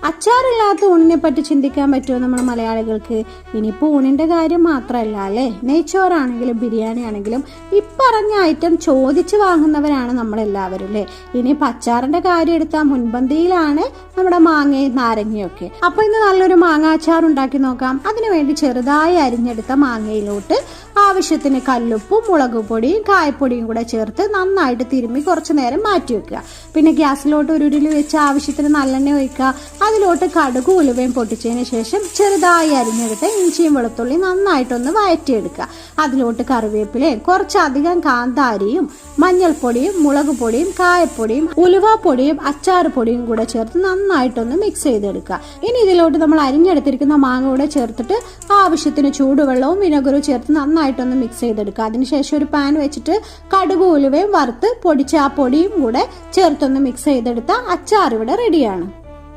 അച്ചാറില്ലാത്ത ഊണിനെ പറ്റി ചിന്തിക്കാൻ പറ്റുമോ നമ്മൾ മലയാളികൾക്ക്? ഇനിയിപ്പോൾ ഊണിൻ്റെ കാര്യം മാത്രമല്ല അല്ലേ, നെയ്ച്ചോറാണെങ്കിലും ബിരിയാണി ആണെങ്കിലും ഇപ്പറഞ്ഞ ഐറ്റം ചോദിച്ച് വാങ്ങുന്നവരാണ് നമ്മളെല്ലാവരും അല്ലേ. ഇനി അച്ചാറിൻ്റെ കാര്യം എടുത്താൽ മുൻപന്തിയിലാണ് നമ്മുടെ മാങ്ങയും നാരങ്ങയൊക്കെ. അപ്പോൾ ഇന്ന് നല്ലൊരു മാങ്ങ അച്ചാർ ഉണ്ടാക്കി നോക്കാം. അതിനുവേണ്ടി ചെറുതായി അരിഞ്ഞെടുത്ത മാങ്ങയിലോട്ട് ആവശ്യത്തിന് കല്ലുപ്പും മുളക് പൊടിയും കായപ്പൊടിയും കൂടെ ചേർത്ത് നന്നായിട്ട് തിരുമ്മി കുറച്ച് നേരം മാറ്റി വെക്കുക. പിന്നെ ഗ്യാസിലോട്ട് ഒരു ഉരുളി വെച്ച് ആവശ്യത്തിന് നല്ലെണ്ണ ഒഴിക്കുക. അതിലോട്ട് കടുക് ഉലുവയും പൊട്ടിച്ചതിന് ശേഷം ചെറുതായി അരിഞ്ഞെടുത്ത് ഇഞ്ചിയും വെളുത്തുള്ളി നന്നായിട്ടൊന്ന് വഴറ്റിയെടുക്കുക. അതിലോട്ട് കറിവേപ്പിലയും കുറച്ചധികം കാന്താരിയും മഞ്ഞൾപ്പൊടിയും മുളക് പൊടിയും കായപ്പൊടിയും ഉലുവാപ്പൊടിയും അച്ചാർ പൊടിയും കൂടെ ചേർത്ത് നന്നായിട്ടൊന്ന് മിക്സ് ചെയ്തെടുക്കുക. ഇനി ഇതിലോട്ട് നമ്മൾ അരിഞ്ഞെടുത്തിരിക്കുന്ന മാങ്ങ കൂടെ ചേർത്തിട്ട് ആവശ്യത്തിന് ചൂടുവെള്ളവും വിനെഗറും ചേർത്ത് നന്നായിട്ടൊന്ന് മിക്സ് ചെയ്തെടുക്കുക. അതിനുശേഷം ഒരു പാൻ വെച്ചിട്ട് കടുക് ഉലുവയും വറുത്ത് പൊടിച്ച ആ പൊടിയും കൂടെ ചേർത്തൊന്ന് മിക്സ് ചെയ്തെടുത്താൽ അച്ചാർ ഇവിടെ റെഡിയാണ്.